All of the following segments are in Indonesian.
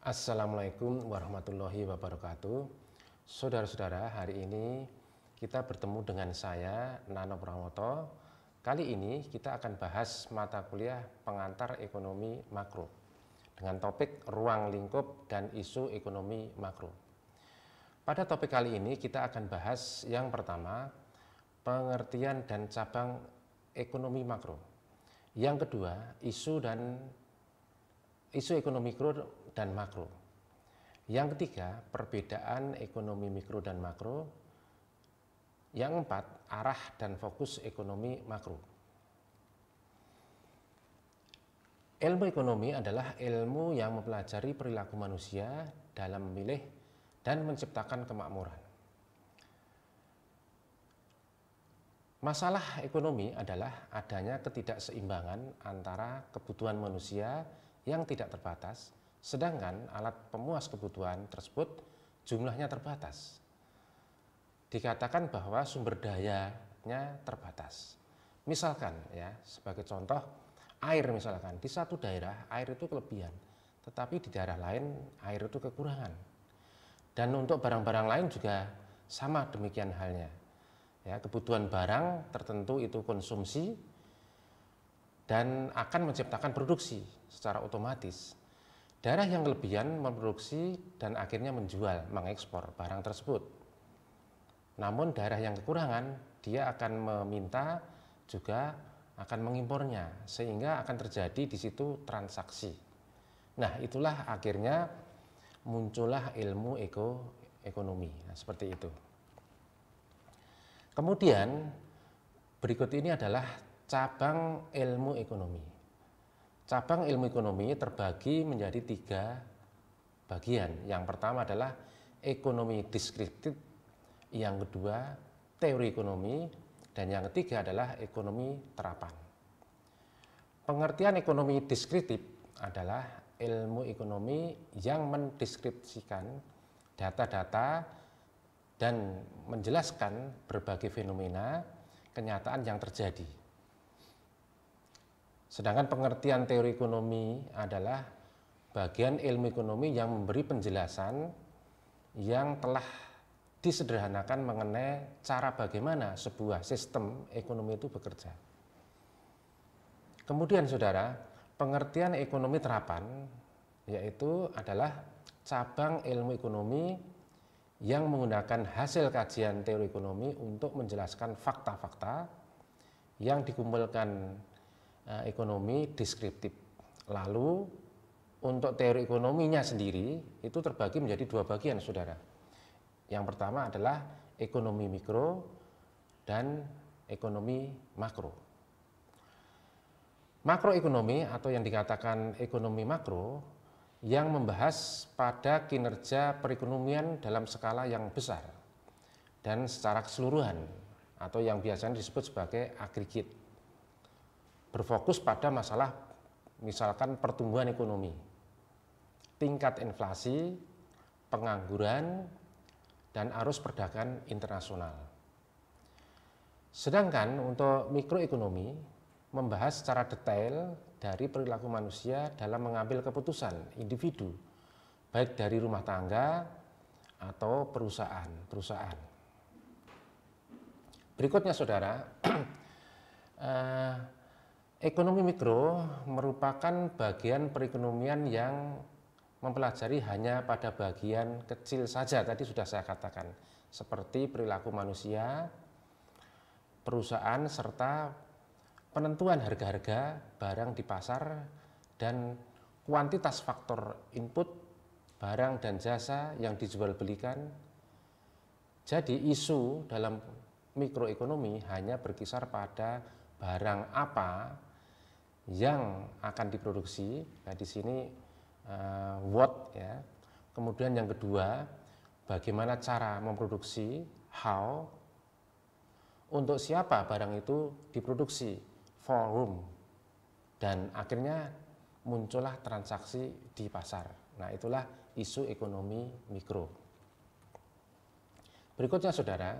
Assalamualaikum warahmatullahi wabarakatuh. Saudara-saudara, hari ini kita bertemu dengan saya, Nano Pramoto. Kali ini kita akan bahas mata kuliah pengantar ekonomi makro dengan topik ruang lingkup dan isu ekonomi makro. Pada topik kali ini kita akan bahas yang pertama, pengertian dan cabang ekonomi makro. Yang kedua, isu ekonomi mikro dan makro. Yang ketiga, perbedaan ekonomi mikro dan makro. Yang keempat, arah dan fokus ekonomi makro. Ilmu ekonomi adalah ilmu yang mempelajari perilaku manusia dalam memilih dan menciptakan kemakmuran. Masalah ekonomi adalah adanya ketidakseimbangan antara kebutuhan manusia yang tidak terbatas, sedangkan alat pemuas kebutuhan tersebut jumlahnya terbatas. Dikatakan bahwa sumber dayanya terbatas. Misalkan ya, sebagai contoh, air misalkan, di satu daerah air itu kelebihan, tetapi di daerah lain air itu kekurangan. Dan untuk barang-barang lain juga sama demikian halnya. Ya, kebutuhan barang tertentu itu konsumsi dan akan menciptakan produksi secara otomatis. Daerah yang kelebihan memproduksi dan akhirnya menjual, mengekspor barang tersebut. Namun daerah yang kekurangan, dia akan meminta juga akan mengimpornya, sehingga akan terjadi di situ transaksi. Nah, itulah akhirnya muncullah ilmu ekonomi. Nah, seperti itu. Kemudian berikut ini adalah cabang ilmu ekonomi. Cabang ilmu ekonomi terbagi menjadi 3 bagian. Yang pertama adalah ekonomi deskriptif, yang kedua teori ekonomi, dan yang ketiga adalah ekonomi terapan. Pengertian ekonomi deskriptif adalah ilmu ekonomi yang mendeskripsikan data-data dan menjelaskan berbagai fenomena kenyataan yang terjadi. Sedangkan pengertian teori ekonomi adalah bagian ilmu ekonomi yang memberi penjelasan yang telah disederhanakan mengenai cara bagaimana sebuah sistem ekonomi itu bekerja. Kemudian saudara, pengertian ekonomi terapan yaitu adalah cabang ilmu ekonomi yang menggunakan hasil kajian teori ekonomi untuk menjelaskan fakta-fakta yang dikumpulkan ekonomi deskriptif. Lalu untuk teori ekonominya sendiri itu terbagi menjadi 2 bagian, saudara. Yang pertama adalah ekonomi mikro dan ekonomi makro. Makroekonomi atau yang dikatakan ekonomi makro yang membahas pada kinerja perekonomian dalam skala yang besar dan secara keseluruhan atau yang biasanya disebut sebagai agregat. Berfokus pada masalah misalkan pertumbuhan ekonomi, tingkat inflasi, pengangguran, dan arus perdagangan internasional. Sedangkan untuk mikroekonomi membahas secara detail dari perilaku manusia dalam mengambil keputusan individu, baik dari rumah tangga atau perusahaan. Berikutnya saudara, ekonomi mikro merupakan bagian perekonomian yang mempelajari hanya pada bagian kecil saja, tadi sudah saya katakan, seperti perilaku manusia, perusahaan, serta penentuan harga-harga barang di pasar dan kuantitas faktor input barang dan jasa yang dijual belikan. Jadi isu dalam mikroekonomi hanya berkisar pada barang apa yang akan diproduksi. Nah, di sini what ya. Kemudian yang kedua, bagaimana cara memproduksi, how, untuk siapa barang itu diproduksi, for whom, dan akhirnya muncullah transaksi di pasar. Nah, itulah isu ekonomi mikro. Berikutnya saudara,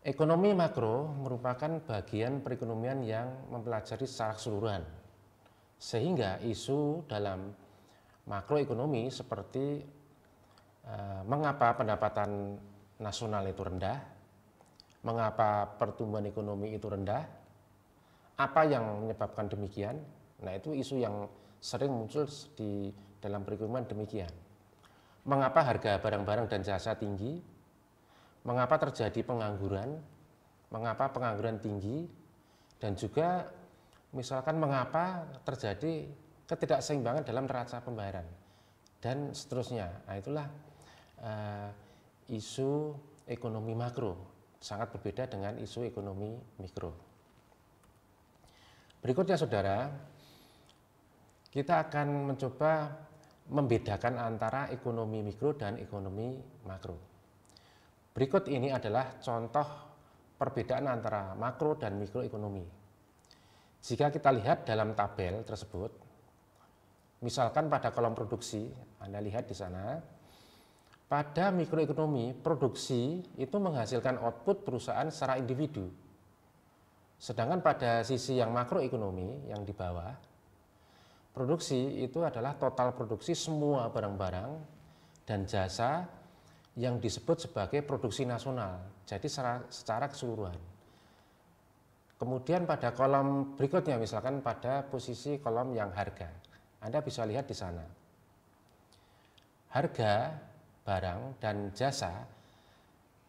ekonomi makro merupakan bagian perekonomian yang mempelajari secara keseluruhan Sehingga isu dalam makroekonomi seperti mengapa pendapatan nasional itu rendah, mengapa pertumbuhan ekonomi itu rendah, apa yang menyebabkan demikian. Nah, itu isu yang sering muncul di dalam perekonomian demikian. Mengapa harga barang-barang dan jasa tinggi, mengapa terjadi pengangguran, mengapa pengangguran tinggi, dan juga misalkan mengapa terjadi ketidakseimbangan dalam neraca pembayaran, dan seterusnya. Nah, itulah isu ekonomi makro, sangat berbeda dengan isu ekonomi mikro. Berikutnya saudara, kita akan mencoba membedakan antara ekonomi mikro dan ekonomi makro. Berikut ini adalah contoh perbedaan antara makro dan mikroekonomi. Jika kita lihat dalam tabel tersebut, misalkan pada kolom produksi, Anda lihat di sana, pada mikroekonomi, produksi itu menghasilkan output perusahaan secara individu. Sedangkan pada sisi yang makroekonomi, yang di bawah, produksi itu adalah total produksi semua barang-barang dan jasa yang disebut sebagai produksi nasional, jadi secara keseluruhan. Kemudian pada kolom berikutnya, misalkan pada posisi kolom yang harga, Anda bisa lihat di sana. Harga barang dan jasa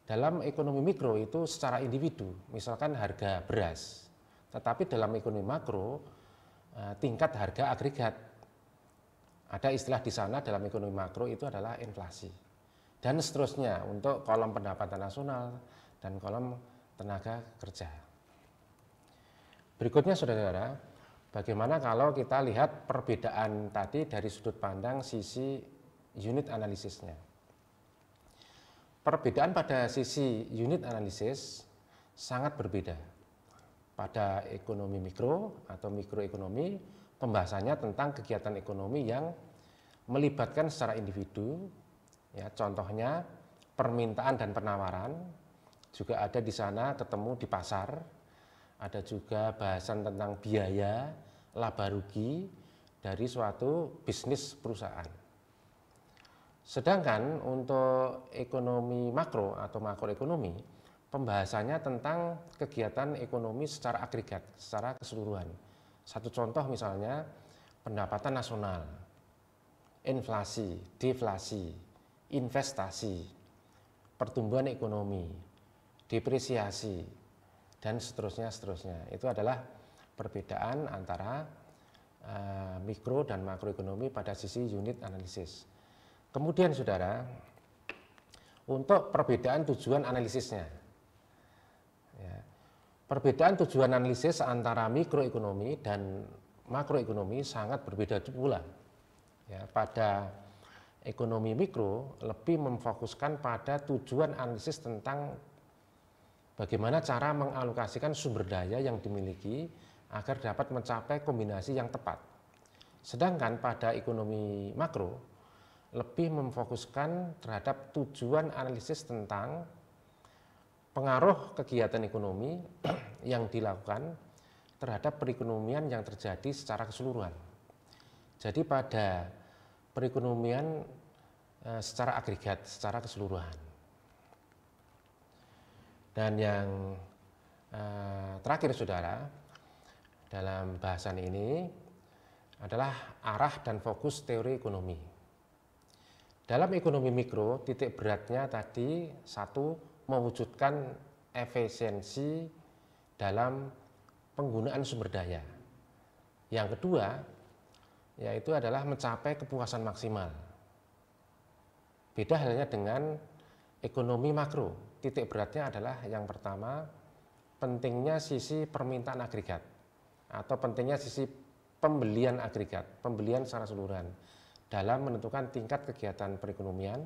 dalam ekonomi mikro itu secara individu, misalkan harga beras. Tetapi dalam ekonomi makro, tingkat harga agregat. Ada istilah di sana dalam ekonomi makro itu adalah inflasi. Dan seterusnya untuk kolom pendapatan nasional dan kolom tenaga kerja. Berikutnya saudara-saudara, bagaimana kalau kita lihat perbedaan tadi dari sudut pandang sisi unit analisisnya. Perbedaan pada sisi unit analisis sangat berbeda. Pada ekonomi mikro atau mikroekonomi, pembahasannya tentang kegiatan ekonomi yang melibatkan secara individu, ya, contohnya permintaan dan penawaran, juga ada di sana ketemu di pasar, ada juga bahasan tentang biaya, laba rugi dari suatu bisnis perusahaan. Sedangkan untuk ekonomi makro atau makroekonomi, pembahasannya tentang kegiatan ekonomi secara agregat, secara keseluruhan. Satu contoh misalnya pendapatan nasional, inflasi, deflasi, investasi, pertumbuhan ekonomi, depresiasi, dan seterusnya. Itu adalah perbedaan antara mikro dan makroekonomi pada sisi unit analisis. Kemudian saudara, untuk perbedaan tujuan analisisnya, ya, perbedaan tujuan analisis antara mikroekonomi dan makroekonomi sangat berbeda pula. Ya, pada ekonomi mikro lebih memfokuskan pada tujuan analisis tentang bagaimana cara mengalokasikan sumber daya yang dimiliki agar dapat mencapai kombinasi yang tepat. Sedangkan pada ekonomi makro lebih memfokuskan terhadap tujuan analisis tentang pengaruh kegiatan ekonomi yang dilakukan terhadap perekonomian yang terjadi secara keseluruhan. Jadi pada perekonomian secara agregat, secara keseluruhan. Dan yang terakhir saudara, dalam bahasan ini adalah arah dan fokus teori ekonomi. Dalam ekonomi mikro, titik beratnya tadi satu, mewujudkan efisiensi dalam penggunaan sumber daya. Yang kedua, yaitu adalah mencapai kepuasan maksimal. Beda halnya dengan ekonomi makro, titik beratnya adalah yang pertama, pentingnya sisi permintaan agregat atau pentingnya sisi pembelian agregat, pembelian secara keseluruhan dalam menentukan tingkat kegiatan perekonomian.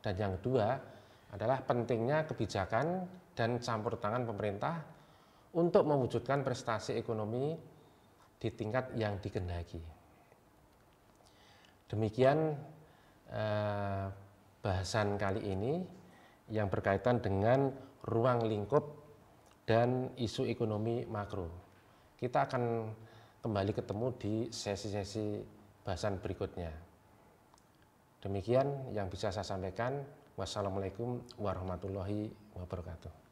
Dan yang kedua adalah pentingnya kebijakan dan campur tangan pemerintah untuk mewujudkan prestasi ekonomi di tingkat yang dikehendaki. Demikian bahasan kali ini yang berkaitan dengan ruang lingkup dan isu ekonomi makro. Kita akan kembali ketemu di sesi-sesi bahasan berikutnya. Demikian yang bisa saya sampaikan. Wassalamualaikum warahmatullahi wabarakatuh.